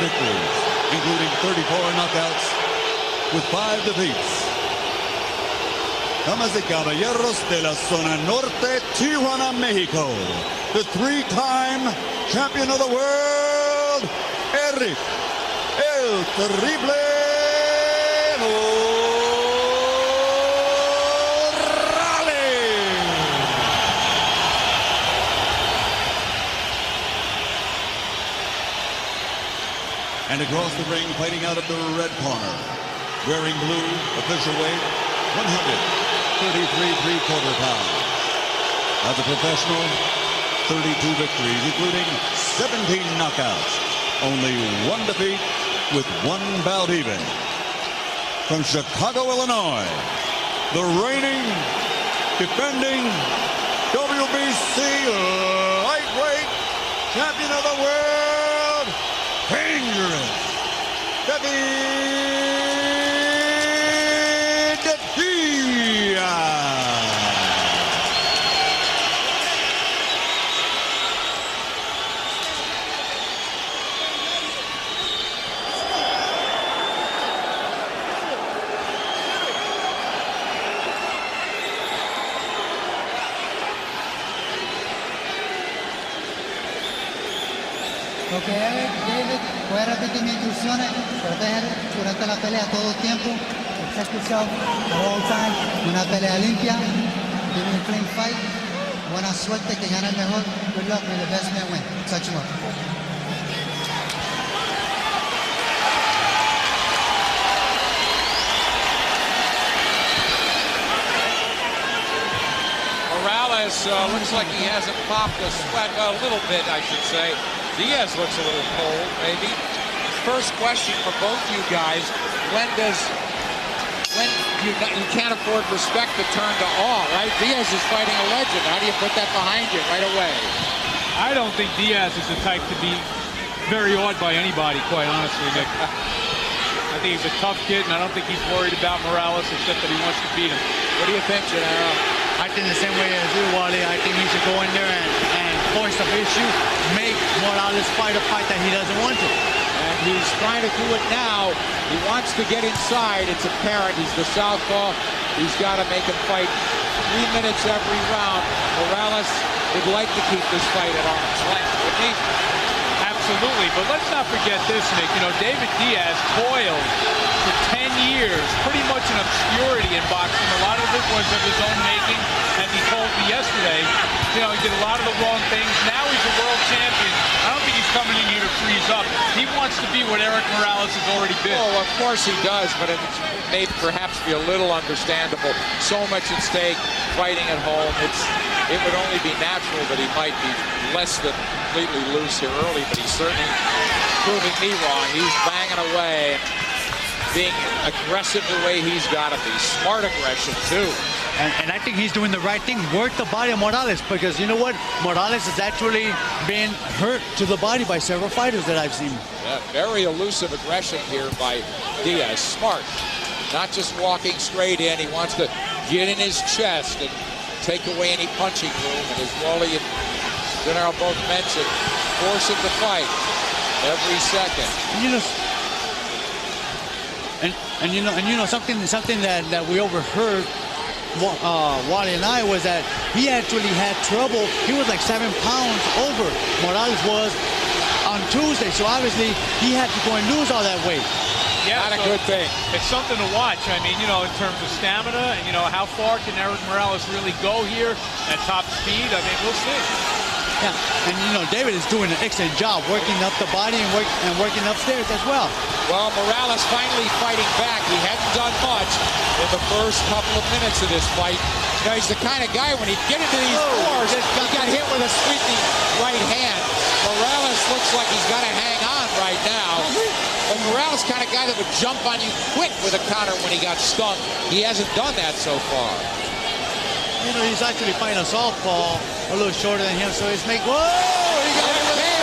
victories, including 34 knockouts with 5 defeats. Damas y caballeros de la zona norte, Tijuana, Mexico, the 3-time champion of the world, Erik, el terrible And across the ring, fighting out of the red corner, wearing blue, official weight, 133 3/4 pounds. As a professional, 32 victories, including 17 knockouts, only 1 defeat with 1 bout even. From Chicago, Illinois, the reigning, defending WBC lightweight champion of the world, dangerous, Diaz. Ok, Erik, David, voy a repetir mis instrucciones. Proteger durante la pelea todo el tiempo. Protect yourself at all times. Una pelea limpia. Give me a clean fight. Buena suerte, que gane el mejor. Good luck, may the best man win. Touch him up. Morales looks like he hasn't popped a sweat, a little bit, I should say. Diaz looks a little cold, maybe. First question for both you guys: when you can't afford respect to turn to awe, right? Diaz is fighting a legend. How do you put that behind you right away? I don't think Diaz is the type to be very awed by anybody, quite honestly, Nick. I think he's a tough kid, and I don't think he's worried about Morales except that he wants to beat him. What do you think, Gennaro? I think the same way as you, Wally. I think he should go in there and force the issue, make Morales fight a fight that he doesn't want to. And he's trying to do it now. He wants to get inside. It's apparent. He's the southpaw. He's got to make him fight 3 minutes every round. Morales would like to keep this fight at arm's length, wouldn't he? Absolutely, but let's not forget this, Nick. You know, David Diaz toiled for 10 years, pretty much in obscurity in boxing. A lot of it was of his own making, and he told me yesterday, you know, he did a lot of the wrong things. Now he's a world champion. I don't think he's coming in here to freeze up. He wants to be what Erik Morales has already been. Oh, of course he does, but it's made perhaps be a little understandable. So much at stake, fighting at home. It would only be natural that he might be less than completely loose here early, but he's certainly proving me wrong. He's banging away, being aggressive the way he's got to be. Smart aggression, too. And I think he's doing the right thing. Work the body of Morales, because you know what? Morales has actually been hurt to the body by several fighters that I've seen. Yeah, very elusive aggression here by Diaz. Smart. Not just walking straight in. He wants to get in his chest and take away any punching room. And as Wally and Gennaro both mentioned, force him to fight every second. You know something that we overheard, Wally and I, was that he actually had trouble. He was like 7 pounds over Morales was on Tuesday, so obviously he had to go and lose all that weight. Yeah, not a good thing. It's something to watch. I mean, you know, in terms of stamina, and you know, how far can Erik Morales really go here at top speed? I mean, we'll see. Yeah, and you know, David is doing an excellent job working up the body and working upstairs as well. Well, Morales finally fighting back. He hadn't done much in the first couple of minutes of this fight. You know, he's the kind of guy, when he'd get into these wars, he got hit with a sweeping right hand. Morales looks like he's got to hang on right now. But Morales kind of guy that would jump on you quick with a counter when he got stung. He hasn't done that so far. You know, he's actually fighting a southpaw a little shorter than him, so he's making... Whoa! He got hit with a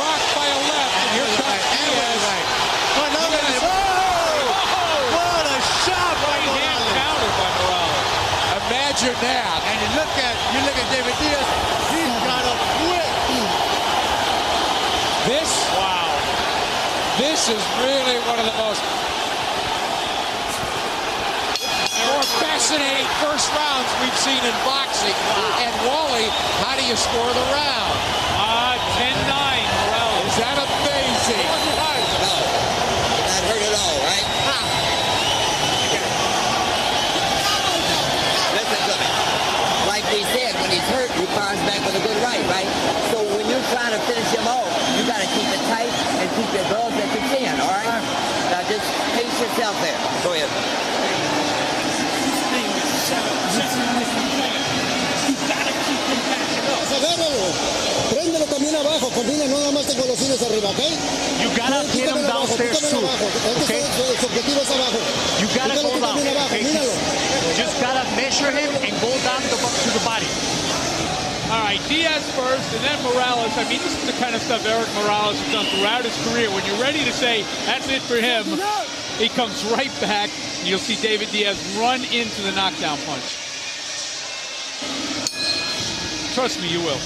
rocked by a left, and here comes Diaz. What a shot by Right-hand counter by Morales. Imagine that. And you look at David Diaz, he's got a whip. This, wow. This is really one of the most more fascinating first rounds we've seen in boxing. And Wally, how do you score the round? 10-9, Morales. Is that amazing? Not hurt at all, right? Listen to me. Like they said, when he's hurt, he bounces back with a good right? So when you're trying to finish him off, you got to keep it tight and keep your gloves at your chin, all right? Now just pace yourself there. Go ahead. Agárralo, préndelo también abajo, combina, no nada más te golosines arriba, ¿ok? You gotta hit him downstairs too, okay? Su objetivo es abajo. You gotta go down, okay? Míralo. Just gotta measure him and go down to the body. All right, Diaz first, and then Morales. I mean, this is the kind of stuff Erik Morales has done throughout his career. When you're ready to say, that's it for him, he comes right back, and you'll see David Diaz run into the knockdown punch. Trust me, you will.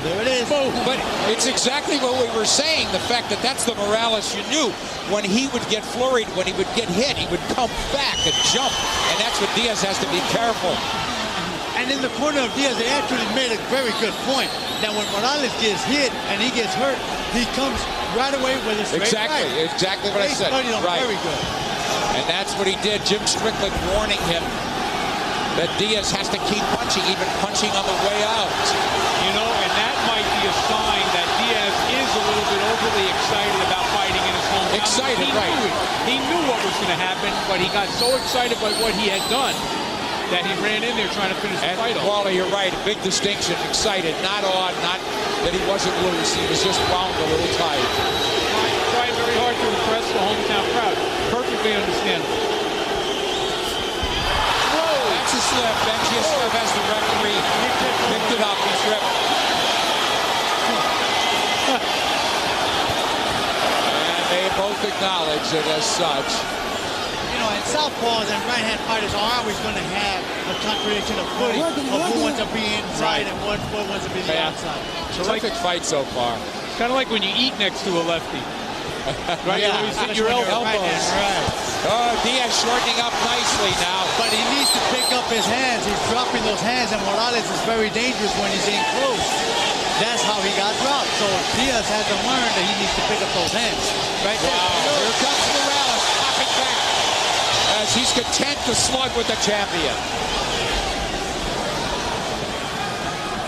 There it is. Boom. But it's exactly what we were saying, the fact that that's the Morales you knew. When he would get flurried, when he would get hit, he would come back and jump. And that's what Diaz has to be careful. And in the corner of Diaz, they actually made a very good point that when Morales gets hit and he gets hurt, he comes right away with a straight right. Exactly what I said. Right. Very good. And that's what he did. Jim Strickland warning him that Diaz has to keep punching, even punching on the way out. You know, and that might be a sign that Diaz is a little bit overly excited about fighting in his hometown. Excited, right. He knew what was going to happen, but he got so excited by what he had done that he ran in there trying to finish the fight off. Wally, you're right. A big distinction. Excited, not odd, not that he wasn't loose. He was just wound a little tight. Trying very hard to impress the hometown crowd. Perfectly understandable. That's a slip. Benjiaslev has the referee picked it up. He's ripped. And they both acknowledge it as such. You know, and southpaws and right-hand fighters are always going to have a contradiction of footing of who wants to be inside and what wants to be the outside. Terrific fight so far. It's kind of like when you eat next to a lefty. Right? Yeah, You always hit your elbows. Right. Oh, Diaz shortening up nicely now. But he needs to pick up his hands. He's dropping those hands, and Morales is very dangerous when he's in close. That's how he got dropped. So Diaz has to learn that he needs to pick up those hands. Right there. Wow. Here comes Morales, popping back as he's content to slug with the champion.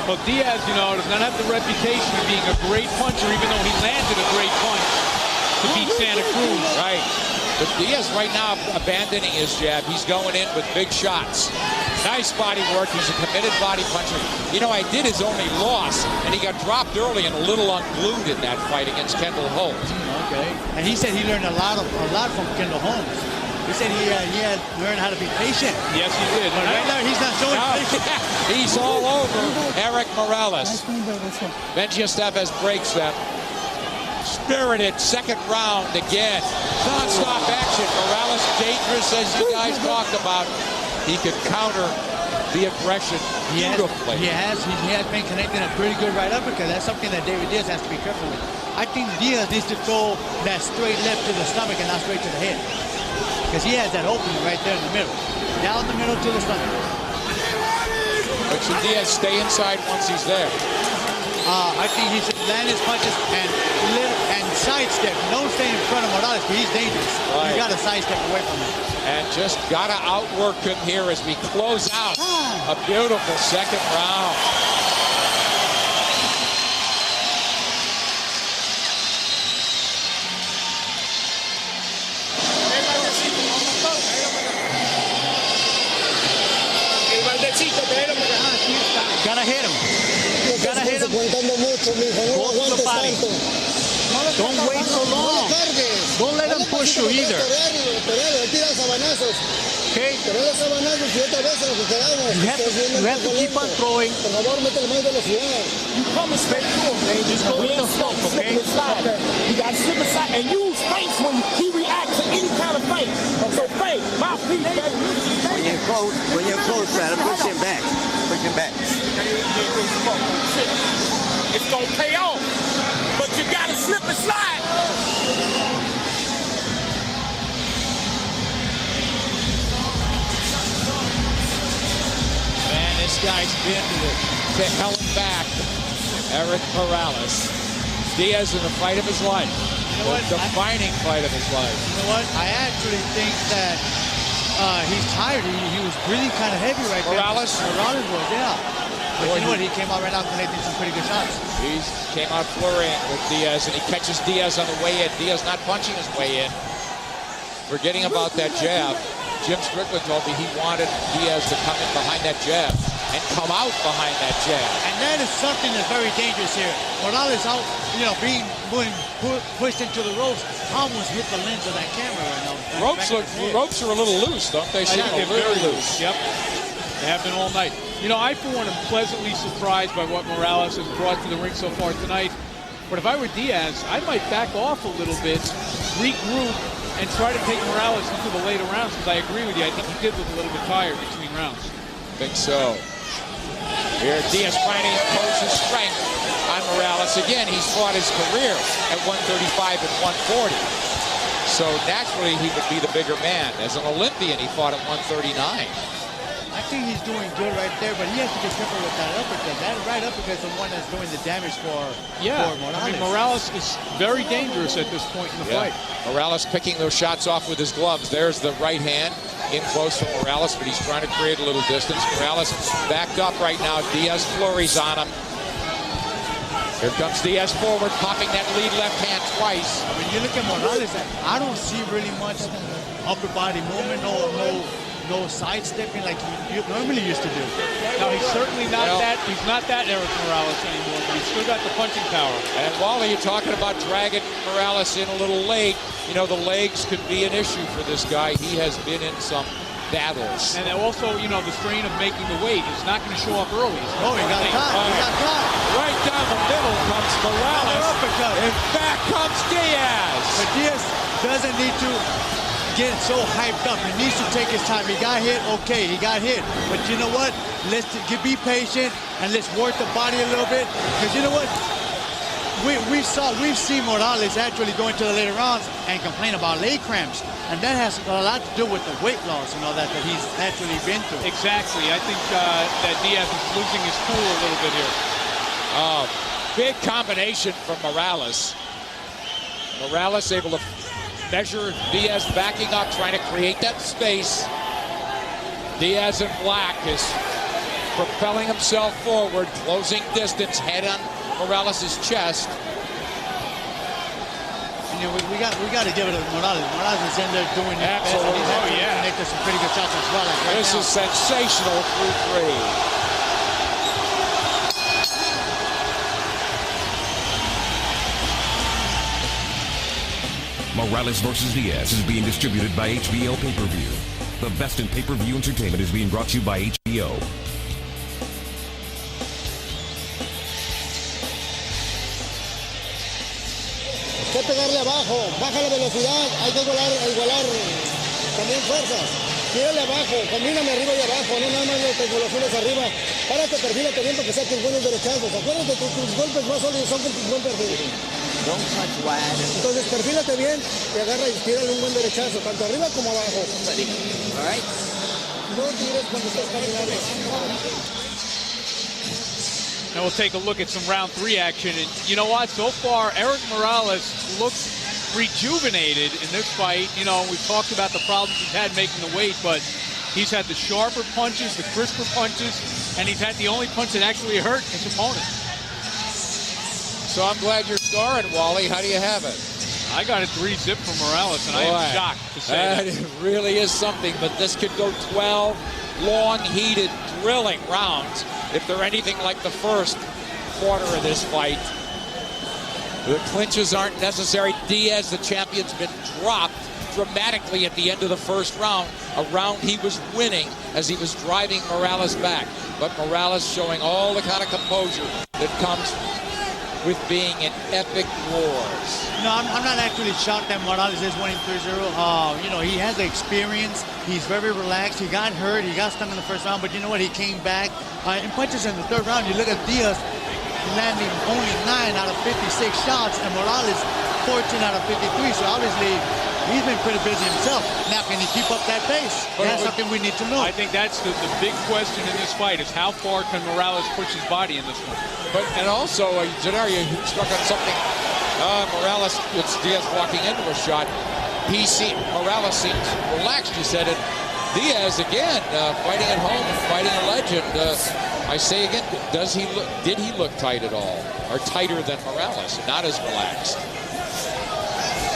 Well, Diaz, you know, does not have the reputation of being a great puncher, even though he landed a great punch to beat Santa Cruz. Right. But Diaz right now abandoning his jab. He's going in with big shots. Nice body work. He's a committed body puncher. You know, I did his only loss, and he got dropped early and a little unglued in that fight against Kendall Holmes. Okay. And he said he learned a lot from Kendall Holmes. He said he had learned how to be patient. Yes, he did. But right now, he's not showing patience. He's all over Erik Morales. Benjiaslev breaks them. Spirited second round again. Non-stop action. Morales dangerous, as you guys talked about. He could counter the aggression beautifully. He has been connecting a pretty good right uppercut. That's something that David Diaz has to be careful with. I think Diaz needs to throw that straight left to the stomach and not straight to the head. Because he has that opening right there in the middle. Down the middle to the stomach. But should Diaz stay inside once he's there? I think he should land his punches and sidestep. Don't stay in front of Morales because he's dangerous. Right. You got to sidestep away from him. And just got to outwork him here as we close out a beautiful second round. Gotta hit him. Gotta hit him. Go to the body. Don't wait so long. Don't let him push you either. Okay? You have to keep on throwing. You coming straight to him, man. Just go with the flow, okay? You got to slip aside and use face when he reacts to any kind of fight. So face, mouthpiece, baby. When you're close, try to push him back. Push him back. It's going to pay off. But you got to slip in to hell and back Erik Morales. Diaz in the fight of his life. You know what? The defining fight of his life. You know what? I actually think that he's tired. He was breathing kind of heavy right Morales? there. Morales was, yeah. But you know what? He came out right now connecting some pretty good shots. He came out flurrying with Diaz, and he catches Diaz on the way in. Diaz not punching his way in. Forgetting about that jab. Jim Strickland told me he wanted Diaz to come in behind that jab and come out behind that jab. And that is something that's very dangerous here. Morales out, you know, being pushed into the ropes, almost hit the lens of that camera right now. Ropes are a little loose, don't they? I think they're very loose. Yep. They have been all night. You know, I, for one, am pleasantly surprised by what Morales has brought to the ring so far tonight. But if I were Diaz, I might back off a little bit, regroup, and try to take Morales into the later rounds, because I agree with you. I think he did look a little bit tired between rounds. Think so. Here, Diaz trying to impose his strength on Morales. Again, he's fought his career at 135 and 140. So naturally, he would be the bigger man. As an Olympian, he fought at 139. I think he's doing good right there, but he has to be careful with that uppercut. That right uppercut is the one that's doing the damage for Morales. I mean, Morales is very dangerous at this point in the fight. Morales picking those shots off with his gloves. There's the right hand in close from Morales, but he's trying to create a little distance. Morales backed up right now. Diaz flurries on him. Here comes Diaz forward, popping that lead left hand twice. When you look at Morales, I don't see really much upper body movement, no sidestepping like you normally used to do. Now, he's certainly not he's not that Erik Morales anymore, but he's still got the punching power. And Wally, you're talking about dragging Morales in a little late. You know, the legs could be an issue for this guy. He has been in some battles. And also, you know, the strain of making the weight is not going to show up early. Oh, he got caught. He got caught. Right down the middle comes Morales. And back comes Diaz. But Diaz doesn't need to get so hyped up. He needs to take his time. He got hit, okay, he got hit. But you know what? Let's be patient and let's work the body a little bit. Because you know what? We've seen Morales actually go into the later rounds and complain about leg cramps. And that has a lot to do with the weight loss and all that he's actually been through. Exactly. I think that Diaz is losing his cool a little bit here. Big combination from Morales. Morales able to measure Diaz backing up, trying to create that space. Diaz in black is propelling himself forward, closing distance, head on Morales' chest. You know, we got to give it to Morales. Morales is in there doing it. Absolutely. He's connected some pretty good shots as well. Like this is sensational through three. Morales vs. Diaz is being distributed by HBO Pay-Per-View. The best in pay-per-view entertainment is being brought to you by HBO. Hay que pegarle abajo, baja la velocidad, hay que igualar también fuerzas. Tírale abajo, combíname arriba y abajo, no nada más los angulaciones arriba. Párate, perfílate bien para que saquen buenos derechazos. Acuérdate que tus golpes más sólidos son con tus buen perfil. Don't punch wide. Entonces perfílate bien y agarra y tírale un buen derechazo, tanto arriba como abajo. All right? No tires cuando estás caminando. Now we'll take a look at some round 3 action. And you know what? So far, Erik Morales looks rejuvenated in this fight. You know, we've talked about the problems he's had making the weight, but he's had the sharper punches, the crisper punches, and he's had the only punch that actually hurt his opponent. So I'm glad you're scoring, Wally. How do you have it? I got a 3-zip from Morales, and I am shocked to say that. It really is something, but this could go 12 long, heated, thrilling rounds if they're anything like the first quarter of this fight. The clinches aren't necessary. Diaz, the champion's been dropped dramatically at the end of the first round, a round he was winning as he was driving Morales back. But Morales showing all the kind of composure that comes with being in epic wars. No, I'm not actually shocked that Morales is winning 3-0. You know, he has the experience. He's very relaxed. He got hurt. He got stung in the first round, but you know what? He came back. In punches in the third round, you look at Diaz landing only 9 out of 56 shots, and Morales 14 out of 53. So obviously, he's been pretty busy himself. Now, can he keep up that pace? That's something we need to know. I think that's the big question in this fight is how far can Morales push his body in this one? And also, Gennaro, you struck on something. Morales, it's Diaz walking into a shot. Morales seems relaxed, you said it. Diaz, again, fighting at home and fighting a legend. I say again, did he look tight at all? Or tighter than Morales, not as relaxed?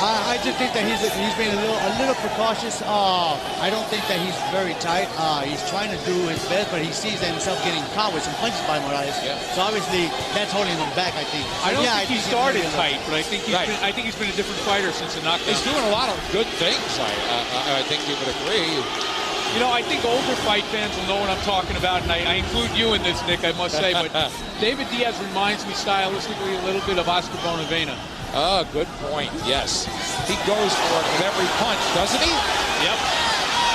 I just think that he's been a little precautious. I don't think that he's very tight. He's trying to do his best, but he sees himself getting caught with some punches by Morales. Yeah. So obviously that's holding him back, I think. So I don't think he started tight, but I think he's been a different fighter since the knockdown. He's doing a lot of good things. I think you would agree. You know, I think older fight fans will know what I'm talking about, and I include you in this, Nick, I must say. But David Diaz reminds me stylistically a little bit of Oscar Bonavena. Oh, good point, yes. He goes for it with every punch, doesn't he? Yep.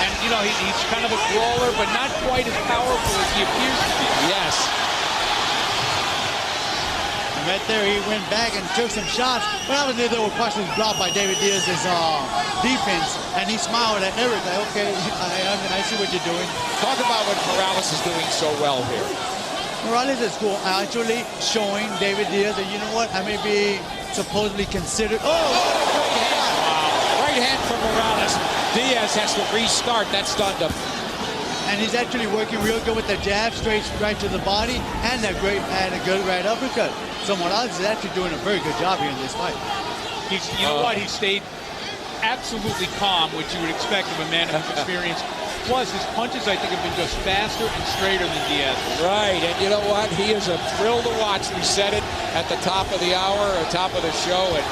And, you know, he's kind of a brawler, but not quite as powerful as he appears to be. Yes. And right there, he went back and took some shots. But obviously, there were questions blocked by David Diaz's defense. And he smiled at Erik, like, okay, I see what you're doing. Talk about what Morales is doing so well here. Morales is cool, actually showing David Diaz that, you know what, I may be supposedly considered. Right hand from Morales. Diaz has to restart. That stunned him. And he's actually working real good with the jab, straight right to the body, and a good right uppercut. So Morales is actually doing a very good job here in this fight. You know what? He stayed absolutely calm, which you would expect of a man of his experience. Plus, his punches, I think, have been just faster and straighter than Diaz. Right, and you know what? He is a thrill to watch. We said it at the top of the hour, or top of the show, and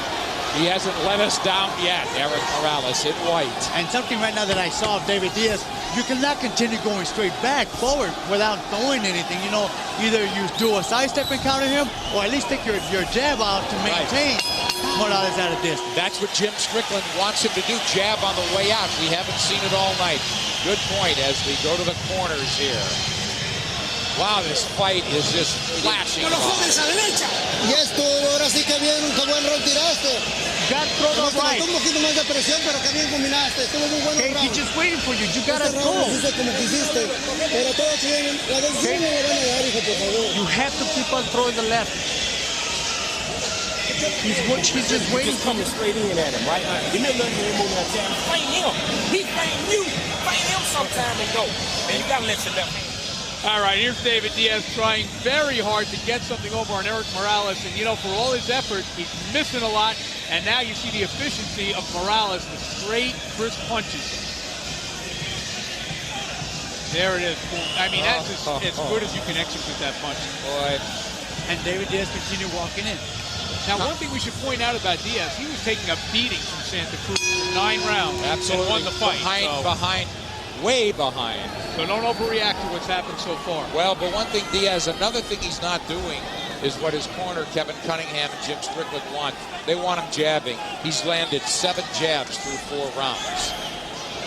he hasn't let us down yet, Erik Morales in white. And something right now that I saw of David Diaz, you cannot continue going straight back, forward, without throwing anything. You know, either you do a sidestep and counter him, or at least take your jab out to maintain Morales at a distance. That's what Jim Strickland wants him to do, jab on the way out. We haven't seen it all night. Good point as we go to the corners here. Wow, this fight is just flashing. Y esto, ahora sí que bien, qué buen round tiraste. Got throw the right. Un poquito más de presión, pero qué bien combinaste. Estuvo muy bueno el round. He's just waiting for you. You gotta go. Como quisiste. Pero todo bien. La decisión no le van a dar, hijo, por favor. You have to keep on throwing the left. He's just waiting for you. Straight in at him, right? You never let him move that time. Fight him. He fight you. Fight him sometime and go. Man, you gotta let your left hand. All right, here's David Diaz trying very hard to get something over on Erik Morales. And, you know, for all his effort, he's missing a lot. And now you see the efficiency of Morales with straight, crisp punches. There it is. I mean, that's as good as you can execute that punch. Boy. And David Diaz continued walking in. Now, one thing we should point out about Diaz, he was taking a beating from Santa Cruz for 9 rounds. Absolutely. And won the fight. Behind, way behind. So don't overreact to what's happened so far. Well, but one thing Diaz, another thing he's not doing is what his corner, Kevin Cunningham and Jim Strickland want. They want him jabbing. He's landed 7 jabs through 4 rounds.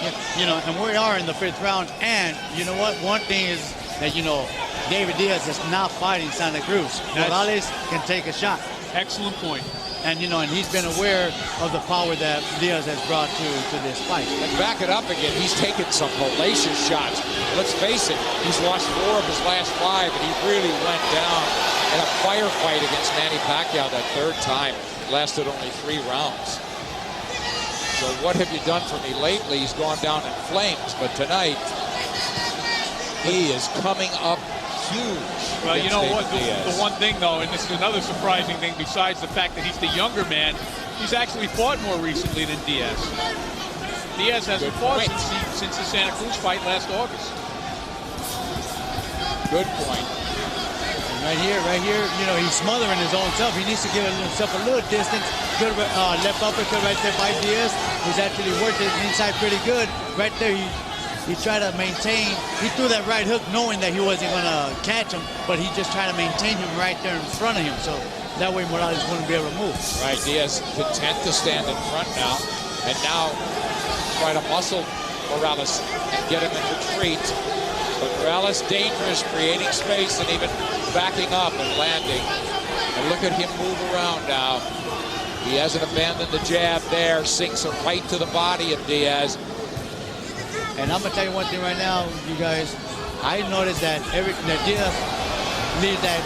Yeah, you know, and we are in the 5th round. And you know what? One thing is that, you know, David Diaz is not fighting Santa Cruz. Morales can take a shot. Excellent point. And, you know, and he's been aware of the power that Diaz has brought to this fight. And back it up again, he's taken some hellacious shots. Let's face it, he's lost 4 of his last 5, and he really went down in a firefight against Manny Pacquiao that 3rd time. Lasted only 3 rounds. So what have you done for me lately? He's gone down in flames, but tonight, he is coming up huge. Well, you know what? The one thing, though, and this is another surprising thing besides the fact that he's the younger man, he's actually fought more recently than Diaz. Diaz hasn't fought since the Santa Cruz fight last August. Good point. And right here, you know, he's smothering his own self. He needs to give himself a little distance. Good left uppercut right there by Diaz. He's actually worked it inside pretty good. Right there, he tried to maintain. He threw that right hook knowing that he wasn't going to catch him, but he just tried to maintain him right there in front of him. So that way Morales wouldn't be able to move. Right, Diaz content to stand in front now. And now try to muscle Morales and get him in retreat. But Morales dangerous, creating space and even backing up and landing. And look at him move around now. He hasn't abandoned the jab there. Sinks it right to the body of Diaz. And I'm gonna tell you one thing right now, you guys. I noticed that Diaz leaves that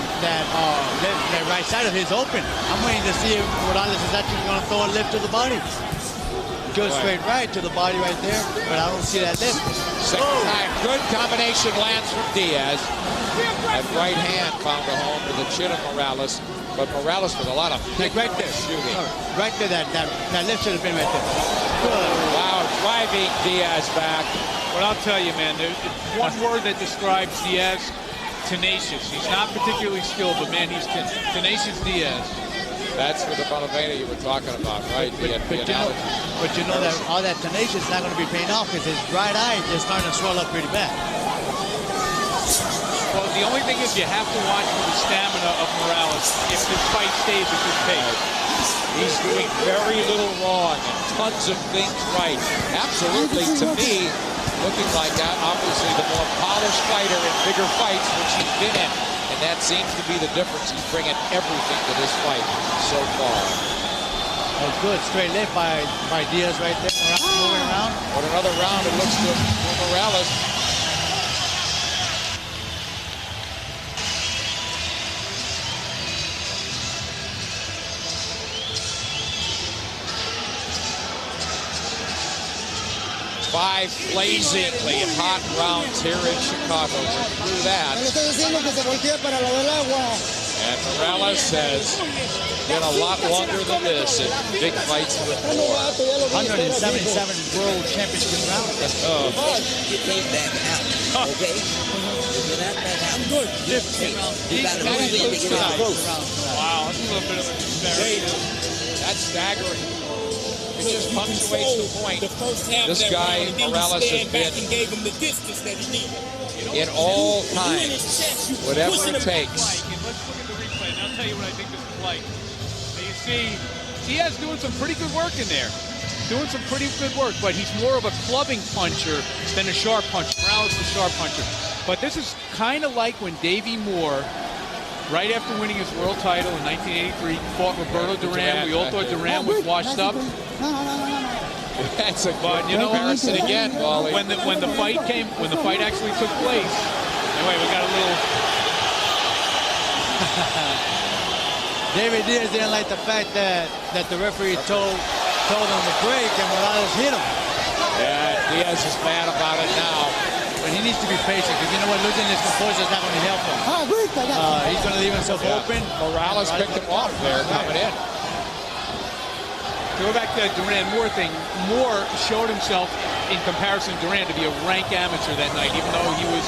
right side of his open. I'm waiting to see if Morales is actually gonna throw a lift to the body. Goes straight right to the body right there, but I don't see that lift. Second time, good combination lands from Diaz. That right hand found a home to the chin of Morales, but Morales with a lot of right there shooting. Right there, that lift should have been right there. Good. Wow, driving Diaz back. But I'll tell you, man, there's one word that describes Diaz: tenacious. He's not particularly skilled, but man, he's tenacious Diaz. That's for the Bonavena you were talking about, right? But you know that all that tenacious is not going to be paying off because his right eye is starting to swell up pretty bad. Well, the only thing is you have to watch for the stamina of Morales if this fight stays at this pace. He's doing very little wrong and tons of things right. Absolutely, to me, looking like that, obviously the more polished fighter in bigger fights, which he's been in. And that seems to be the difference. He's bringing everything to this fight so far. Oh, good. Straight left by Diaz right there. Moving around. What another round it looks to for Morales. Five blazingly hot rounds here in Chicago. Through that. And Morales has been a lot longer than this in big fights before. 177 world championship round. You can't back out, okay? You're not back out. I'm good. You got to move in to get it close. Wow, that's a little bit of a disparity. That's staggering. It just punctuates the point. This guy, Morales, has been in all times, whatever it takes. Let's look at the replay, and I'll tell you what I think this is like. Now you see, Diaz doing some pretty good work in there. Doing some pretty good work, but he's more of a clubbing puncher than a sharp puncher. Morales is a sharp puncher. But this is kind of like when Davey Moore, right after winning his world title in 1983, fought Roberto Duran. We all thought Duran was washed up. That's a but you know, comparison again, Wally. When the fight actually took place. Anyway, we got a little. David Diaz didn't like the fact that the referee told him to break and Morales hit him. Yeah, Diaz is mad about it now. But he needs to be patient because you know what, losing his composure is not going to help him. He's going to leave himself open. Morales picked him off there coming in. To go back to that Duran Moore thing, Moore showed himself in comparison to Duran to be a rank amateur that night, even though he was,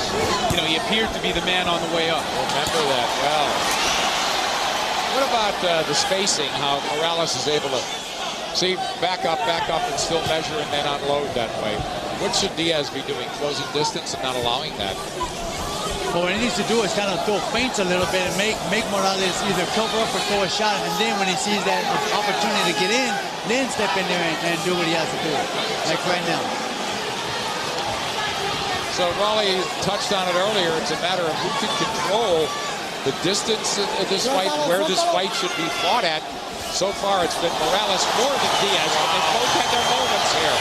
he appeared to be the man on the way up. Remember that well. What about the spacing, how Morales is able to see back up, and still measure and then unload that way? What should Diaz be doing? Closing distance and not allowing that? Well, what he needs to do is kind of throw feints a little bit and make Morales either cover up or throw a shot, and then when he sees that opportunity to get in, then step in there and do what he has to do, like right now. So Raleigh touched on it earlier. It's a matter of who can control the distance of this fight, where this fight should be fought at. So far, it's been Morales more than Diaz, but they both had their moments here.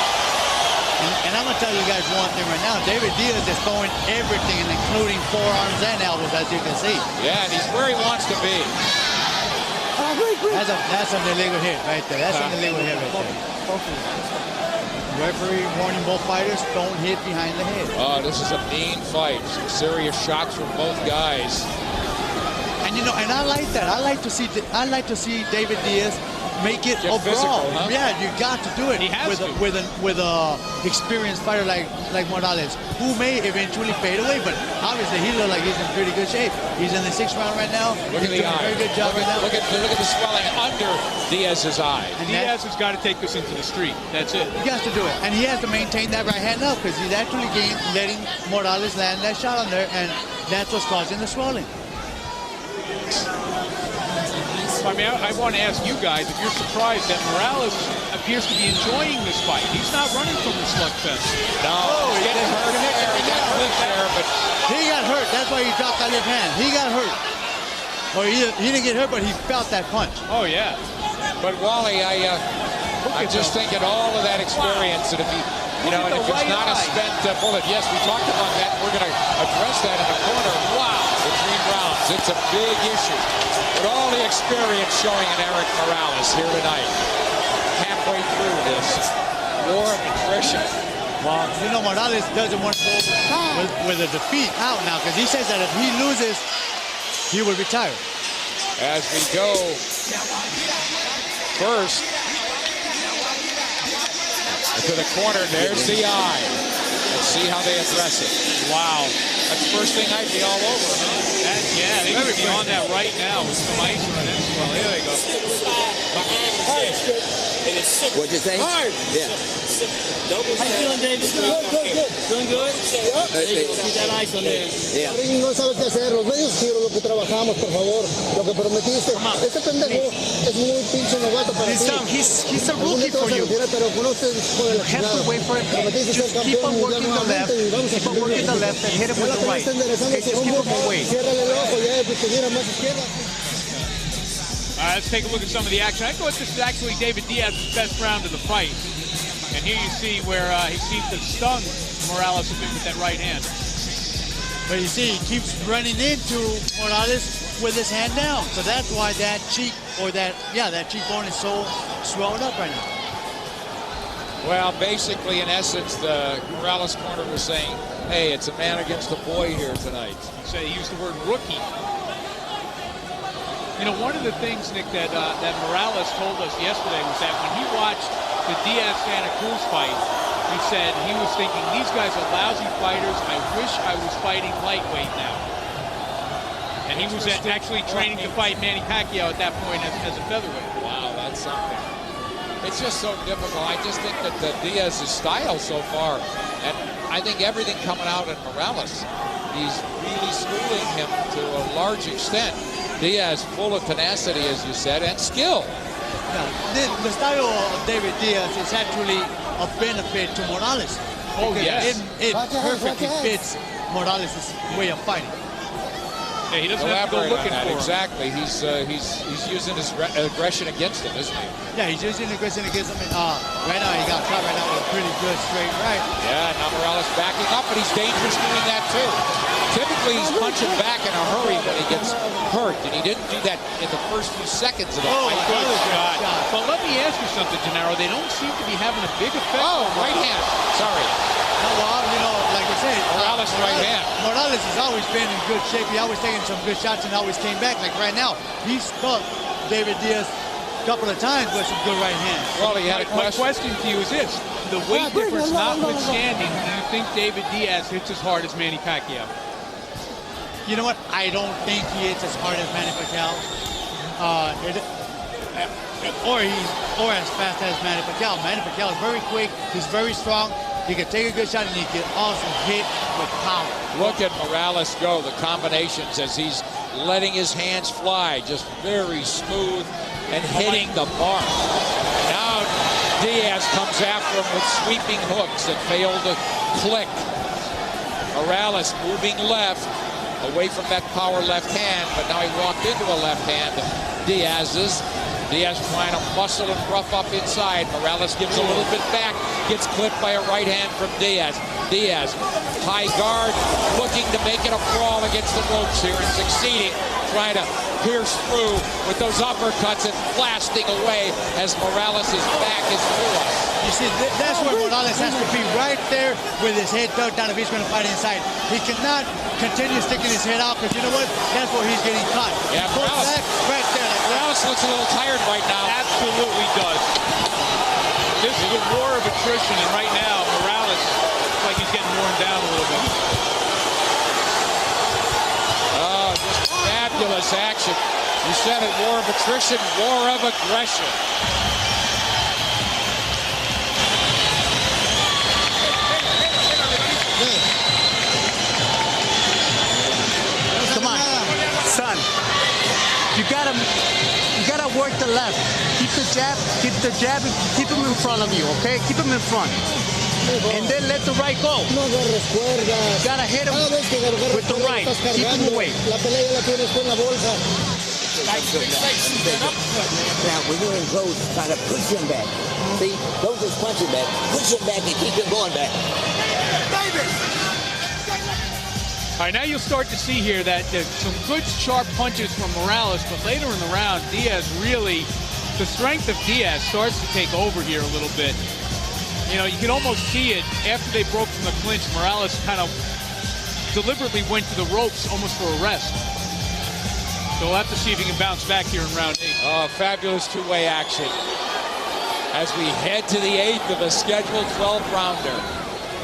And I'm going to tell you guys one thing right now. David Diaz is throwing everything, including forearms and elbows, as you can see. Yeah, and he's where he wants to be. That's an illegal hit right there. That's an illegal hit right there. Referee warning both fighters, don't hit behind the head. Oh, this is a mean fight. Some serious shots from both guys. And and I like that. I like to see David Diaz make it a brawl. Huh? Yeah, you got to do it with a experienced fighter like Morales, who may eventually fade away, but obviously he looks like he's in pretty good shape. He's in the 6th round right now. Look at the eye. Very good job right now. Look at the swelling under Diaz's eye. And Diaz has got to take this into the street. That's it. He has to do it, and he has to maintain that right hand up because he's actually letting Morales land that shot on there, and that's what's causing the swelling. I mean, I want to ask you guys if you're surprised that Morales appears to be enjoying this fight. He's not running from the slugfest. No, he got hurt there. He got hurt there, but he got hurt. That's why he dropped that left hand. He got hurt. Or he didn't get hurt, but he felt that punch. Oh, yeah. But Wally, I'm just thinking all of that experience, and if he, and if it's not a spent bullet, yes, we talked about that. We're going to address that in the corner. Wow, between rounds, it's a big issue. But all the experience showing in Erik Morales here tonight, halfway through this war of attrition. Well, Morales doesn't want to go with a defeat out now because he says that if he loses, he will retire. As we go first to the corner, there's the eye. Let's see how they address it. Wow. That's the first thing I'd be all over, huh? Yeah, they would be on that right now with some ice on it. Well, here they go. What'd you say? Hard. Yeah. How you feeling, David? Good. Feeling good? There you go. Keep that ice on there. Yeah. No sabes qué hacer, los medios giros, lo que trabajamos, por favor, lo que prometiste. Este pendejo es muy pinche novato para ti. He's a rookie for you. Pero conoce You have to wait for him. Just keep on working the left. Keep on working the left and hit him with the right. Okay, just keep him away. Ciérrale el ojo, ya, pues que mira más izquierda. All right, let's take a look at some of the action. I thought this is actually David Diaz's best round of the fight. And here you see where he seems to stun Morales a bit with that right hand. But you see, he keeps running into Morales with his hand down. So that's why that cheek, or that cheekbone is so swelled up right now. Well, basically, in essence, the Morales corner was saying, hey, it's a man against a boy here tonight. He used the word rookie. One of the things, Nick, that Morales told us yesterday was that when he watched the Diaz-Santa Cruz fight, he said he was thinking, these guys are lousy fighters. I wish I was fighting lightweight now. And he was actually training to fight Manny Pacquiao at that point as a featherweight. Wow, that's something. It's just so difficult. I just think that Diaz's style so far, and I think everything coming out in Morales, he's really schooling him to a large extent. Diaz full of tenacity, as you said, and skill. Yeah, the style of David Diaz is actually a benefit to Morales. Oh, yes. It perfectly fits Morales' way of fighting. Yeah, he doesn't have to go looking for him. Exactly. He's using his aggression against him, isn't he? Yeah, he's using aggression against him. Right now, he got caught right now with a pretty good straight right. Yeah, now Morales backing up, but he's dangerous doing that too. Typically, he's punching back in a hurry when he gets hurt, and he didn't do that in the first few seconds of the fight. Good shot. But let me ask you something, Gennaro. They don't seem to be having a big effect. Oh, right hand. Sorry. Well, like I said, Morales right hand. Morales has always been in good shape. He always taken some good shots and always came back. Like right now, he stuck David Diaz a couple of times with some good right hands. Well, he had a question. My question to you is this. The weight difference notwithstanding, do you think David Diaz hits as hard as Manny Pacquiao? You know what? I don't think he hits as hard as Manny Pacquiao. Or as fast as Manny Pacquiao. Manny Pacquiao is very quick. He's very strong. He can take a good shot, and he can also hit with power. Look at Morales go, the combinations as he's letting his hands fly, just very smooth and hitting the bar. Now Diaz comes after him with sweeping hooks that fail to click. Morales moving left, away from that power left hand, but now he walked into a left hand. Diaz trying to muscle and rough up inside. Morales gives a little bit back, gets clipped by a right hand from Diaz. Diaz, high guard, looking to make it a brawl against the ropes here and succeeding, trying to pierce through with those uppercuts and blasting away as Morales' back is full. You see, that's where Morales has to be, right there with his head dug down if he's going to fight inside. He cannot continue sticking his head out because you know what? That's where he's getting caught. Yeah, Morales, back right there. Morales looks a little tired right now. Absolutely does. This is a war of attrition, and right now, Morales looks like he's getting worn down a little bit. Oh, just fabulous action. You said it, war of attrition, war of aggression. Come on, son. You gotta work the left. Keep the jab, keep him in front of you, okay? Keep him in front. And then let the right go. No agarres cuerdas. Gotta hit him with the right. Keep him away. La pelea ya la tienes tú en la bolsa. Now, when you're in close, try to push him back. See, don't just punch him back. Push him back and keep him going back. All right, now you'll start to see here that there's some good sharp punches from Morales, but later in the round, Diaz really, the strength of Diaz starts to take over here a little bit. You know, you can almost see it after they broke from the clinch. Morales kind of deliberately went to the ropes almost for a rest. So we'll have to see if he can bounce back here in round 8. Fabulous two-way action as we head to the 8th of a scheduled 12-rounder.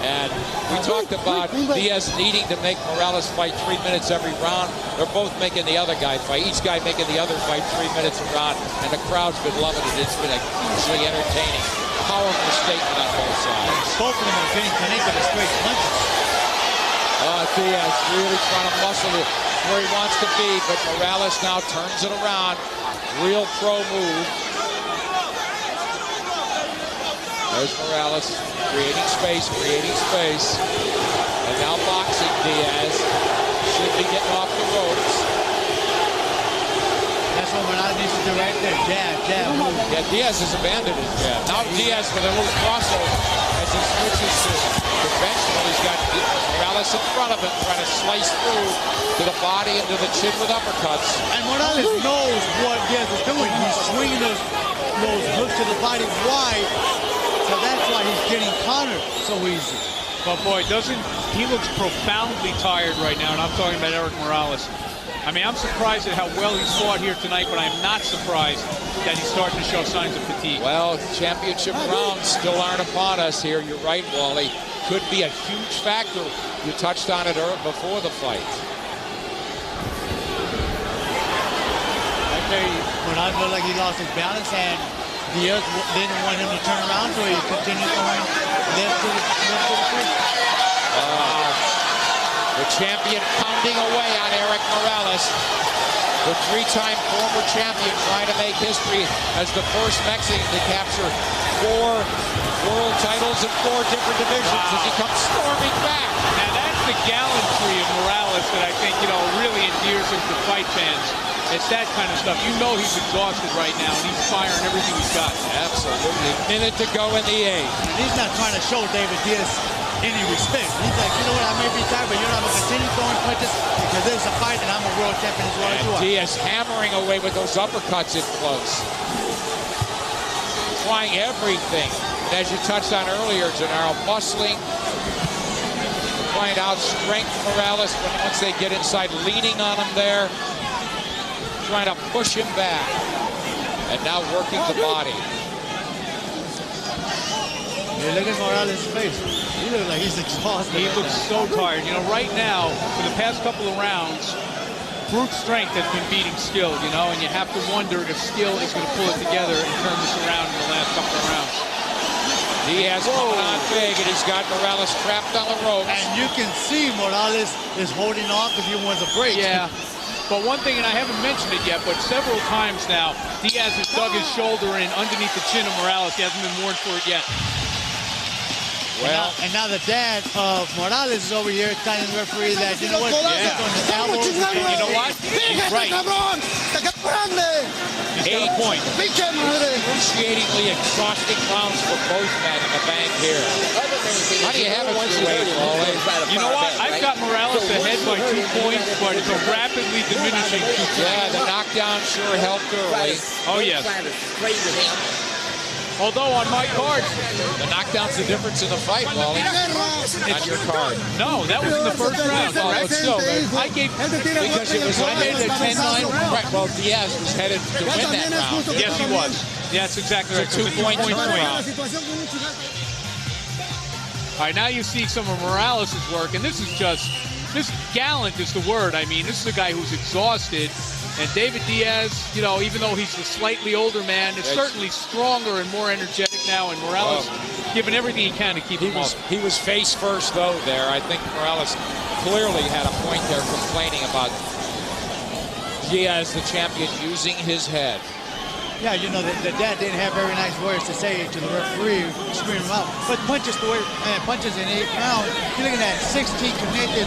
And we talked about Diaz needing to make Morales fight 3 minutes every round. They're both making the other guy fight. Each guy making the other fight 3 minutes a round. And the crowd's been loving it. It's been hugely entertaining. Powerful statement on both sides. Both of them are getting connected with straight punches. Diaz really trying to muscle it where he wants to be. But Morales now turns it around. Real pro move. There's Morales creating space. And now boxing Diaz. Should be getting off the ropes. That's what Morales needs to do right there. Jab, move. Yeah, Diaz has abandoned his jab. Now Diaz with a little crossover as he switches to conventional. He's got Morales in front of him trying to slice through to the body and to the chin with uppercuts. And Morales knows what Diaz is doing. He's swinging those hooks to the body wide. So that's why he's getting countered so easy. But boy, he looks profoundly tired right now, and I'm talking about Erik Morales. I mean, I'm surprised at how well he's fought here tonight, but I'm not surprised that he's starting to show signs of fatigue. Well, championship rounds still aren't upon us here. You're right, Wally. Could be a huge factor. You touched on it before the fight. Morales looked like he lost his balance, and Diaz didn't want him to turn around, so he continued throwing left to the face. The champion pounding away on Erik Morales. The 3-time former champion trying to make history as the first Mexican to capture 4 world titles in 4 different divisions as he comes storming back. Now that's the gallantry of Morales that I think, really endears him to fight fans. It's that kind of stuff. You know he's exhausted right now, and he's firing everything he's got. Absolutely. Minute to go in the 8th. And he's not trying to show David Diaz any respect. He's like, you know what, I may be tired, but I'm going to continue throwing punches because this is a fight, and I'm a world champion as well as you are. Diaz hammering away with those uppercuts in close. Trying everything. And as you touched on earlier, Gennaro, muscling. Trying to outstrength Morales once they get inside, leaning on him there. Trying to push him back. And now working the body. Yeah, look at Morales' face. He looks like he's exhausted. He looks so tired. Right now, for the past couple of rounds, brute strength has been beating skill, and you have to wonder if skill is going to pull it together and turn this around in the last couple of rounds. Diaz coming on big, and he's got Morales trapped on the ropes. And you can see Morales is holding off if he wants a break. Yeah. But one thing, and I haven't mentioned it yet, but several times now, Diaz has dug his shoulder in underneath the chin of Morales. He hasn't been warned for it yet. Well, and now the dad of Morales is over here telling the referee that, you know what, yeah. You know what? He's right. 8 points. Excruciatingly exhausting rounds for both men in the bank here. How do you have it this way, Wally? You know what? I've got Morales ahead by 2 points, but it's a rapidly diminishing 2 points. Yeah, the knockdown sure helped early. Oh, yes. Although on my card, the knockdown's the difference in the fight, Wally. On your card. No, that was in the first round. Oh, but still, I gave because it was I made it 10-9. Right, well, Diaz was headed to win that round. Yes, he was. Yes, exactly right. 2 points round. All right, now you see some of Morales' work, and this gallant is the word. I mean, this is a guy who's exhausted. And David Diaz, even though he's a slightly older man, is certainly stronger and more energetic now. And Morales giving everything he can to keep him off. He was face first, though, there. I think Morales clearly had a point there complaining about Diaz, the champion, using his head. Yeah, the dad didn't have very nice words to say to the referee, scream him out. But punches in 8 rounds, you're looking at 16 connected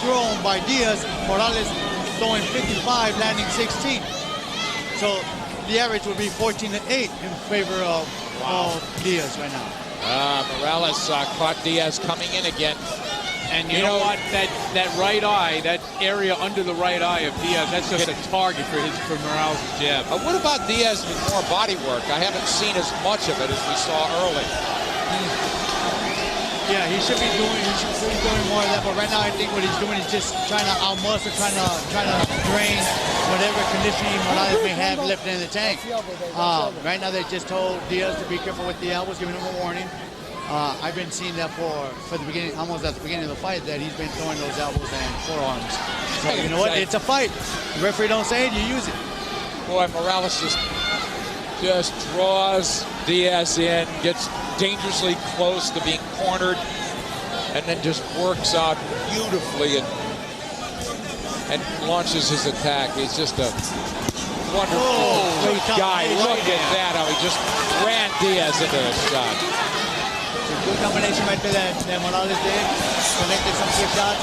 thrown by Diaz. Morales throwing 55, landing 16. So the average would be 14-8 in favor of Diaz right now. Morales caught Diaz coming in again. And you know what? That right eye, that area under the right eye of Diaz, that's just a target for Morales' jab. What about Diaz with more body work? I haven't seen as much of it as we saw early. Yeah, he should be doing more of that. But right now, I think what he's doing is just trying to outmuscle, trying to drain whatever conditioning Morales may have left in the tank. Right now, they just told Diaz to be careful with the elbows, giving him a warning. I've been seeing that for the beginning, almost at the beginning of the fight, that he's been throwing those elbows and forearms. So you know what? It's a fight. The referee don't say it, you use it. Boy, Morales just draws Diaz in, gets dangerously close to being cornered, and then just works out beautifully and launches his attack. He's just a wonderful guy. Look at that, how he just ran Diaz into a shot. It's a good combination right there that Morales did. Connected some good shots.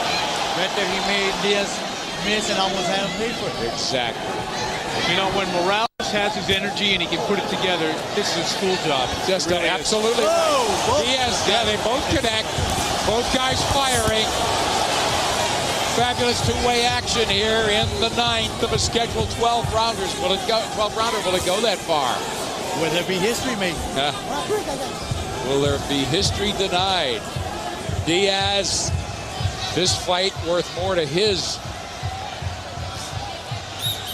Right there he made Diaz miss and almost had him pay for it. Exactly. You know, when Morales has his energy and he can put it together, this is a school job. Just really absolutely. Diaz, yeah, they both connect. Both guys firing. Fabulous two-way action here in the 9th of a scheduled 12-rounders. Will it go 12-rounder? Will it go that far? Will there be history made? Will there be history denied? Diaz, this fight worth more to his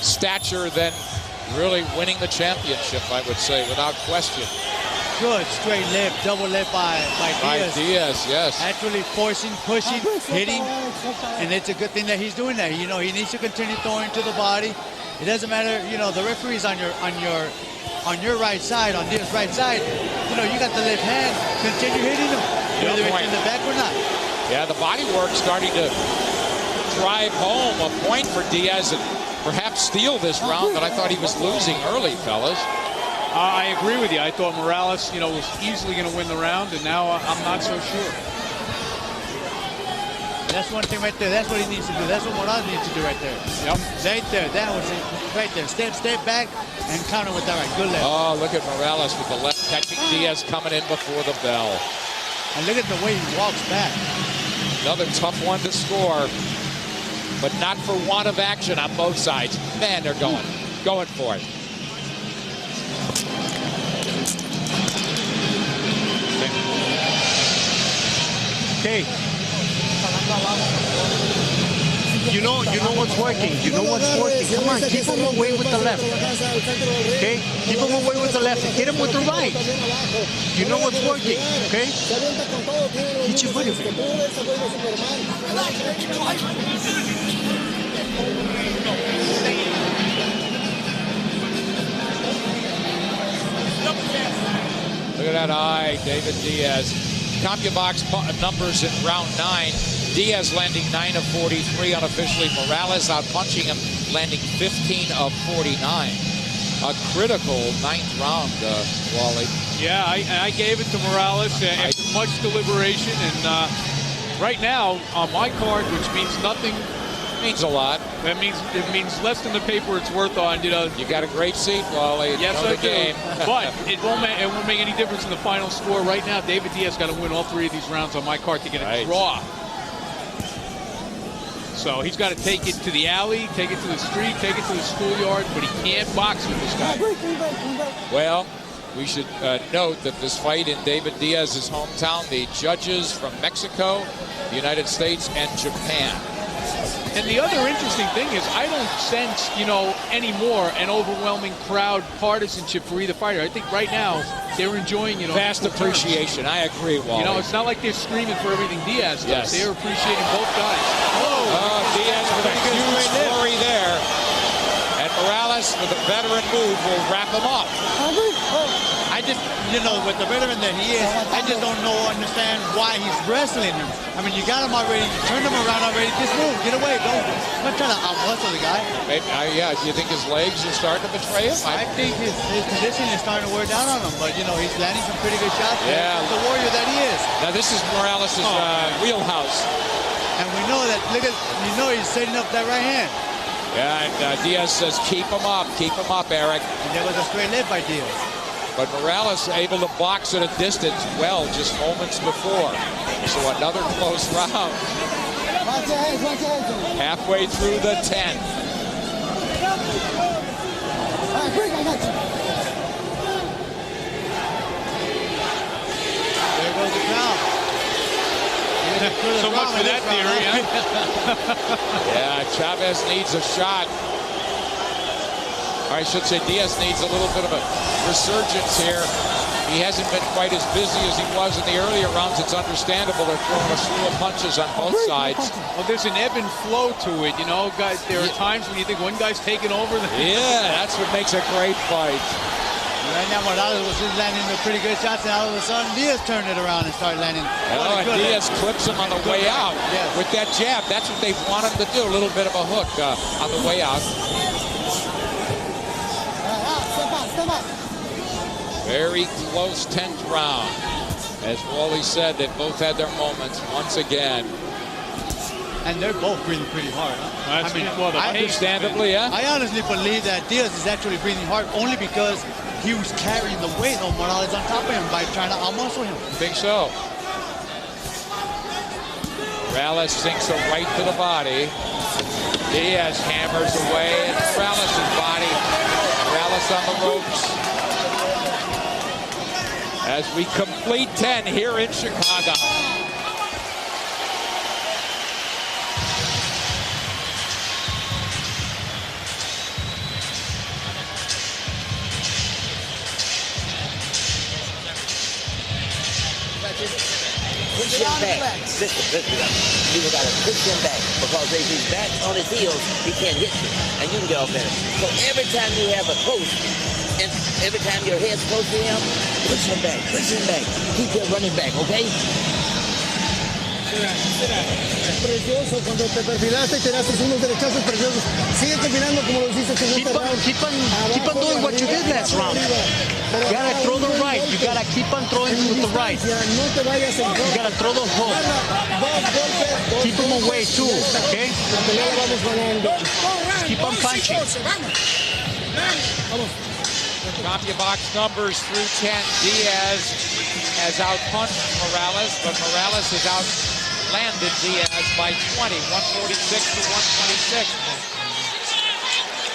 stature than really winning the championship, I would say, without question. Good straight left, double left by Diaz. By Diaz, yes. Actually forcing, pushing, hitting, and it's a good thing that he's doing that. You know, he needs to continue throwing to the body. It doesn't matter, you know, the referee's on your right side, on Diaz's right side. You know, you got the left hand, continue hitting him, whether it's in the back or not. Yeah, the body work starting to drive home a point for Diaz and perhaps steal this round that I thought he was losing early, fellas. I agree with you. I thought Morales, you know, was easily going to win the round, and now I'm not so sure. That's one thing right there. That's what he needs to do. That's what Morales needs to do right there. Yep. Right there. That was it. Right there. Step back and counter with that right. Good left. Oh, look at Morales with the left catching Diaz coming in before the bell. And look at the way he walks back. Another tough one to score, but not for want of action on both sides. Man, they're going for it. Okay. You know what's working. You know what's working. Come on, keep him away with the left. Okay? Keep him away with the left. Hit him with the right. You know what's working. Okay? Hit your booty. Look at that eye, David Diaz. CompuBox numbers in round 9. Diaz landing 9 of 43 unofficially. Morales out-punching him, landing 15 of 49. A critical 9th round, Wally. Yeah, I gave it to Morales after much deliberation. And right now, on my card, which means nothing, means a lot. That means it means less than the paper it's worth on. You know, you got a great seat, Wally. Yes, I do. But it won't make any difference in the final score. Right now, David Diaz got to win all 3 of these rounds on my card to get a draw. So he's got to take it to the alley, take it to the street, take it to the schoolyard, but he can't box with this guy. Well, we should note that this fight in David Diaz's hometown, the judges from Mexico, the United States, and Japan. And the other interesting thing is I don't sense, you know, anymore an overwhelming crowd partisanship for either fighter. I think right now they're enjoying, you know, vast appreciation. I agree, Wally. You know, it's not like they're screaming for everything Diaz does. Yes. They're appreciating both guys. Oh, Diaz with a huge flurry there. And Morales with a veteran move will wrap him up. I just, you know, with the veteran that he is, I just don't understand why he's wrestling him. I mean, you got him already, you turned him around already. Just move, get away. I'm not trying to out-muscle the guy. Maybe, yeah, do you think his legs are starting to betray him? I think his condition is starting to wear down on him, but, you know, he's landing some pretty good shots. Yeah. The warrior that he is. Now, this is Morales' wheelhouse. And we know that, look at, you know he's setting up that right hand. Yeah, and Diaz says, keep him up, Erik. And there was a straight left by Diaz. But Morales able to box at a distance well just moments before. So another close round. Halfway through the 10. There goes the crown. So much for that theory, huh? Yeah, Chavez needs a shot. Or I should say Diaz needs a little bit of a resurgence here. He hasn't been quite as busy as he was in the earlier rounds. It's understandable. They're throwing a slew of punches on both sides. Well, there's an ebb and flow to it, you know, guys. There are times when you think one guy's taking over. Yeah, that's what makes a great fight. Right now, Morales was just landing the pretty good shots, and all of a sudden, Diaz turned it around and started landing. Oh, and Diaz clips him on the way out with that jab. That's what they've wanted him to do, a little bit of a hook on the way out. Very close 10th round. As Wally said, they both had their moments once again. And they're both breathing pretty hard. Huh? I mean, well, understandably, yeah. I honestly believe that Diaz is actually breathing hard only because he was carrying the weight of Morales on top of him by trying to out-muscle him. I think so. Morales sinks a right to the body. Diaz hammers away at Morales' body. Morales on the ropes. As we complete 10 here in Chicago. Push him back. Listen. You gotta push him back because if he's back on his heels, he can't hit you, and you can get off at him. So every time you have a close, and every time your head's close to him, push him back. Keep him running back, okay? Precioso, cuando te perfilaste y tiraste unos derechazos preciosos. Sigue combinando como lo hiciste en este round. Keep on doing what you did last round. You gotta throw the right. You gotta keep on throwing with the right. No te vayas en You gotta throw the hook. Keep him away too, okay? La pelea la vamos ganando. Keep on punching. Drop your box numbers through 10. Diaz has outpunched Morales, but Morales has outlanded Diaz by 20, 146 to 126.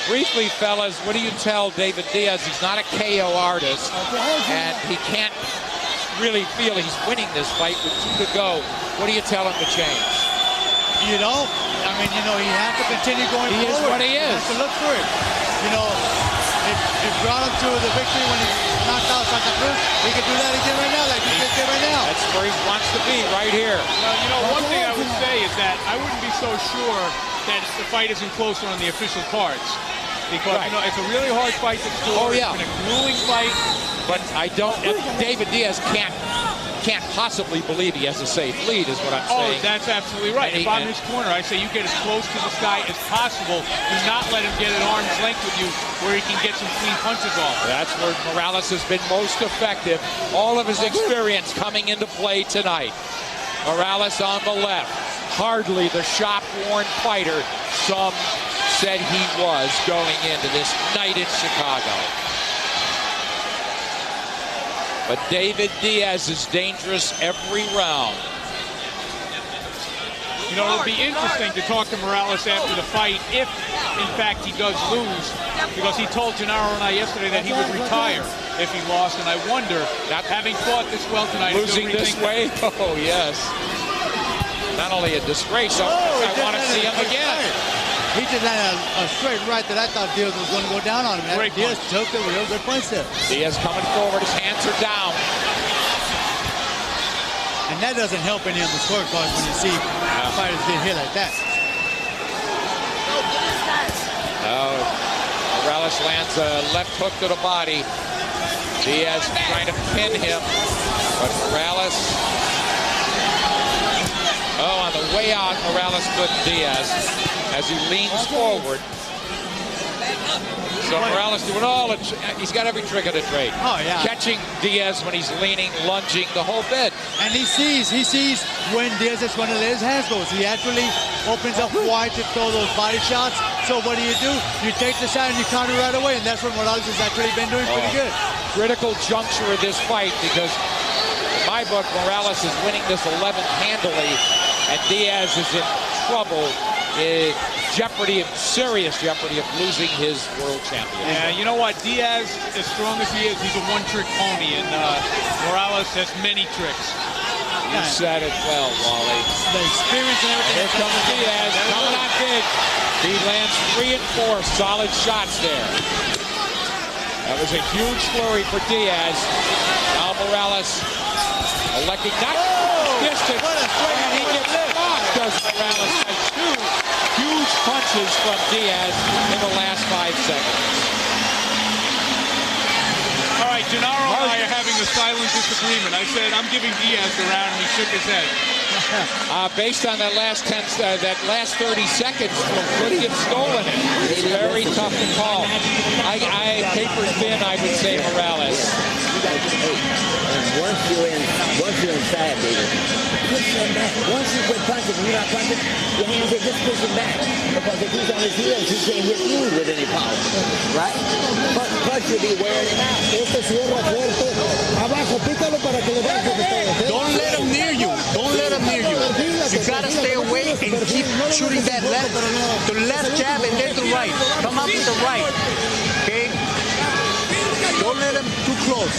Briefly, fellas, what do you tell David Diaz? He's not a KO artist, and he can't really feel he's winning this fight with 2 to go. What do you tell him to change? You know, I mean, you know, he has to continue going forward. He is what he is. He has to look for it. You know, it brought him to the victory when he knocked out Santa Cruz. He can do that again right now, like he just did right now. That's where he wants to be, right here. Well, you know, one thing I would say is that I wouldn't be so sure that the fight isn't closer on the official cards. Because, you know, it's a really hard fight to score. Oh, yeah. It's been a grueling fight. But I don't, David Diaz can't possibly believe he has a safe lead, is what I'm saying. Oh, that's absolutely right. If I'm in his corner, I say you get as close to this guy as possible. Do not let him get at arm's length with you where he can get some clean punches off. That's where Morales has been most effective. All of his experience coming into play tonight. Morales on the left. Hardly the shop-worn fighter some said he was going into this night in Chicago. But David Diaz is dangerous every round. You know, it'll be interesting to talk to Morales after the fight if, in fact, he does lose. Because he told Gennaro and I yesterday that he would retire if he lost. And I wonder, having fought this well tonight, losing this way? Oh, yes. Not only a disgrace, I want to see him again. He just landed a straight right that I thought Diaz was going to go down on him. Great Diaz took it with a good punch there. Diaz coming forward, his hands are down. And that doesn't help any of the scorecards when you see fighters get hit like that. Morales lands a left hook to the body. Diaz trying to pin him, but Morales... Oh, on the way out, Morales couldn't Diaz as he leans forward. So Morales doing all he's got every trick of the trade. Oh, yeah. Catching Diaz when he's leaning, lunging, the whole bit. And he sees when Diaz is going to let his hands go. So he actually opens up wide to throw those body shots. So what do? You take the shot and you counter right away, and that's what Morales has actually been doing pretty good. Critical juncture of this fight because, in my book, Morales is winning this 11th handily, and Diaz is in trouble, in jeopardy, serious jeopardy of losing his world championship. Yeah, you know what? Diaz, as strong as he is, he's a one-trick pony, and Morales has many tricks. You said it well, Wally. The experience and everything. Here comes Diaz, coming on big. He lands 3 and 4 solid shots there. That was a huge flurry for Diaz. Now Morales electing not distance. And he gets blocked, does Morales, by 2 huge punches from Diaz in the last 5 seconds. All right, Gennaro and I are having a silent disagreement. I said, I'm giving Diaz the round, and he shook his head. Based on that last 30 seconds, could have stolen it. It's very tough to call. Paper thin, I would say Morales. Once you're inside, David, push him back. Once you quit punching, you're not punching, your hands are just pushing back. Because if he's on his heels, he can't hit you with any power. Right? Punch will be wearing him out. Cierra fuerte. Abajo, pícalo para que le baje. Don't let him near you. Don't let him near you. You gotta stay away and keep shooting that left, the left jab and then the right. Come up with the right. Okay? Don't let him too close.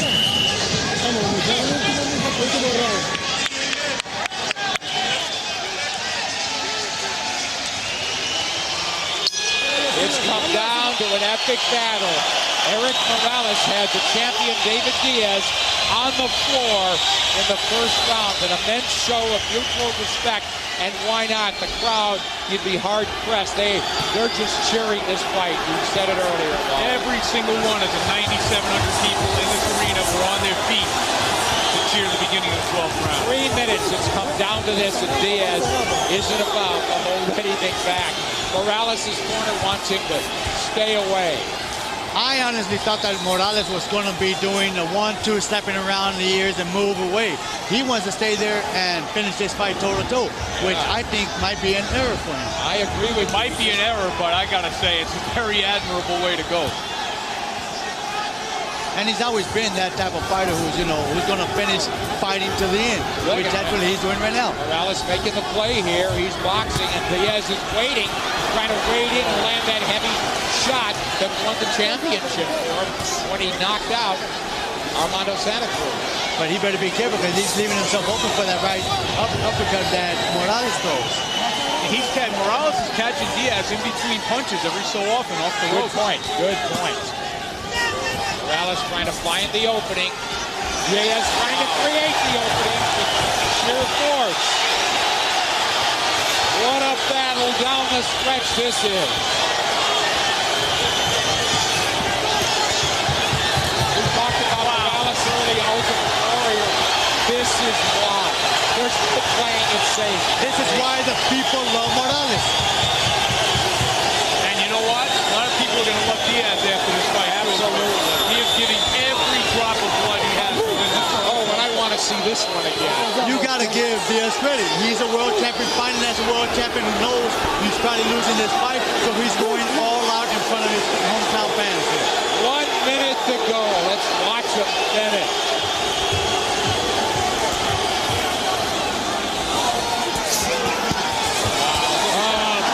It's come down to an epic battle. Erik Morales had the champion David Diaz on the floor in the first round. An immense show of mutual respect, and why not? The crowd, you'd be hard-pressed. They're just cheering this fight. You said it earlier, Bob. Every single one of the 9,700 people in this arena were on their feet to cheer the beginning of the 12th round. 3 minutes, it's come down to this, and Diaz isn't about to hold anything back. Morales' corner wants him to stay away. I honestly thought that Morales was going to be doing the 1-2, slapping around the ears and move away. He wants to stay there and finish this fight toe-to-toe, which I think might be an error for him. I agree with you. It might be an error, but I got to say, it's a very admirable way to go. And he's always been that type of fighter who's going to finish fighting to the end, which that's what he's doing right now. Morales making the play here. He's boxing, and Diaz is waiting, trying to wade in and land that heavy shot that won the championship for him when he knocked out Armando Santa Cruz. But he better be careful because he's leaving himself open for that right uppercut that Morales throws. Morales is catching Diaz in between punches every so often off the rope. Good point. Morales trying to find the opening. Diaz trying to create the opening with sheer force. What a battle down the stretch this is. We talked about Morales early, Ultimate Warrior. This is why. There's no playing it safe. This is why the people love Morales. And you know what? A lot of people are going to love Diaz after this fight. Absolutely. He is giving every drop of blood he has within this fight. Oh, and I want to see this one again. You got to give Diaz credit. He's a world champion, fighting as a world champion who knows he's probably losing this fight, so he's going all out in front of his hometown fans here. 1 minute to go. Let's watch him finish.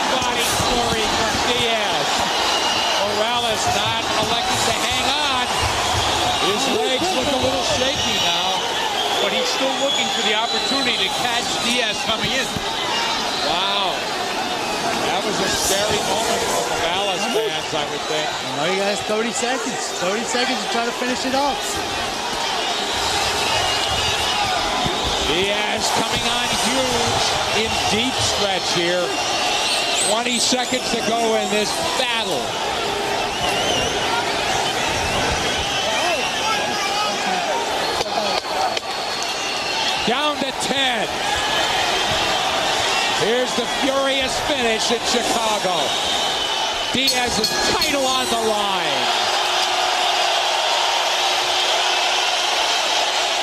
Body flurry from Diaz. Morales not elected to hang on. His legs look a little shaky now. But he's still looking for the opportunity to catch Diaz coming in. Wow. That was a scary moment for Morales fans, I would think. Well, he has 30 seconds. 30 seconds to try to finish it off. Diaz coming on huge in deep stretch here. 20 seconds to go in this battle. Down to 10. Here's the furious finish in Chicago. Diaz's title on the line.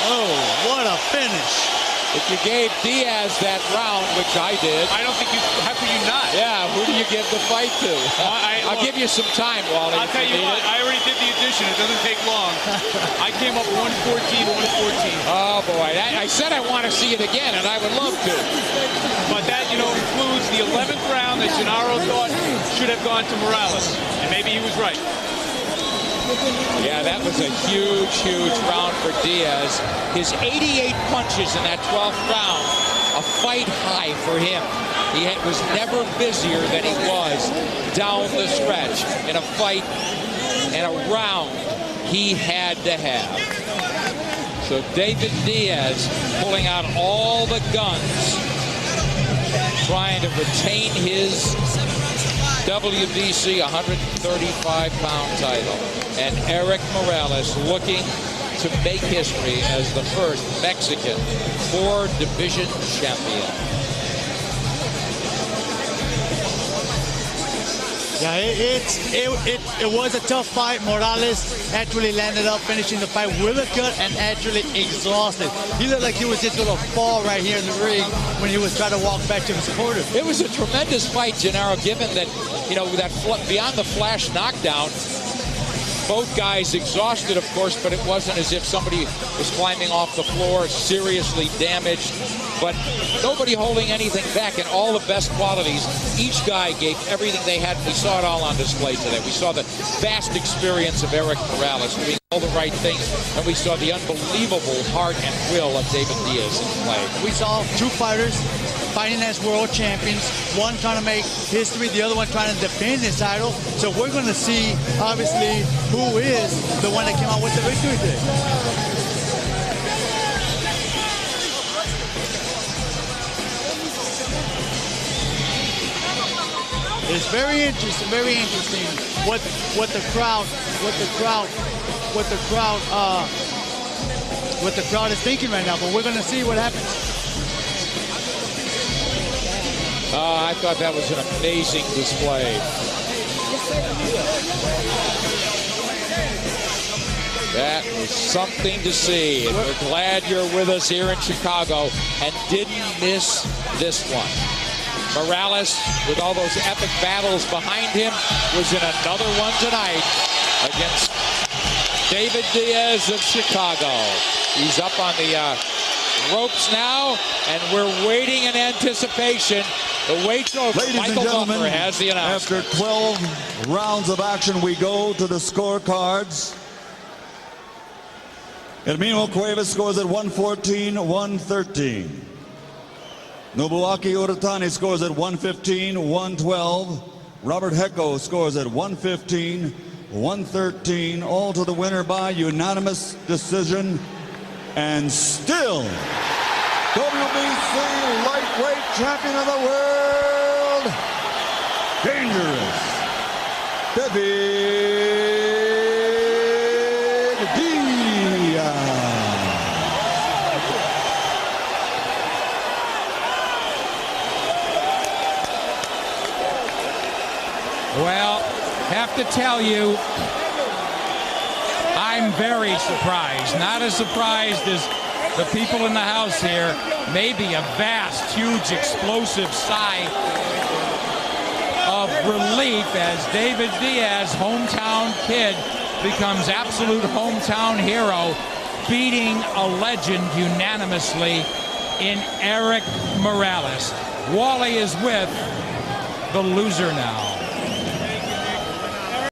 Oh, what a finish. If you gave Diaz that round, which I did. I don't think you, how could you not? Yeah, who do you give the fight to? I'll give you some time, Wally. I'll tell you what, I already did the addition. It doesn't take long. I came up 114, 114. Oh, boy. I said I want to see it again, and I would love to. But that, you know, includes the 11th round that Gennaro thought should have gone to Morales. And maybe he was right. Yeah, that was a huge, huge round for Diaz. His 88 punches in that 12th round, a fight high for him. He was never busier than he was down the stretch in a fight and a round he had to have. So David Diaz pulling out all the guns, trying to retain his WBC 135-pound title. And Erik Morales looking to make history as the first Mexican four-division champion. Yeah, it was a tough fight. Morales actually landed up finishing the fight with a cut and actually exhausted. He looked like he was just going to fall right here in the ring when he was trying to walk back to his corner. It was a tremendous fight, Gennaro, given that, you know, that beyond the flash knockdown, both guys exhausted, of course, but it wasn't as if somebody was climbing off the floor, seriously damaged. But nobody holding anything back in all the best qualities. Each guy gave everything they had. We saw it all on display today. We saw the vast experience of Erik Morales doing all the right things, and we saw the unbelievable heart and will of David Diaz in play. We saw two fighters fighting as world champions, one trying to make history, the other one trying to defend his title. So we're going to see, obviously, who is the one that came out with the victory today. It's very interesting what the crowd is thinking right now. But we're going to see what happens. I thought that was an amazing display. That was something to see. And we're glad you're with us here in Chicago and didn't miss this one. Morales, with all those epic battles behind him, was in another one tonight against David Diaz of Chicago. He's up on the ropes now, and we're waiting in anticipation. The weight over. Ladies Michael and gentlemen, Buffer has the announcement. after 12 rounds of action, we go to the scorecards. Hermino Cuevas scores at 114-113. Nobuaki Uratani scores at 115-112. Robert Hecko scores at 115-113. All to the winner by unanimous decision. And still, WBC lightweight champion of the world, dangerous, David Diaz. Well, have to tell you, I'm very surprised. Not as surprised as the people in the house here. Maybe a vast, huge, explosive sigh of relief as David Diaz, hometown kid, becomes absolute hometown hero, beating a legend unanimously in Erik Morales. Wally is with the loser now.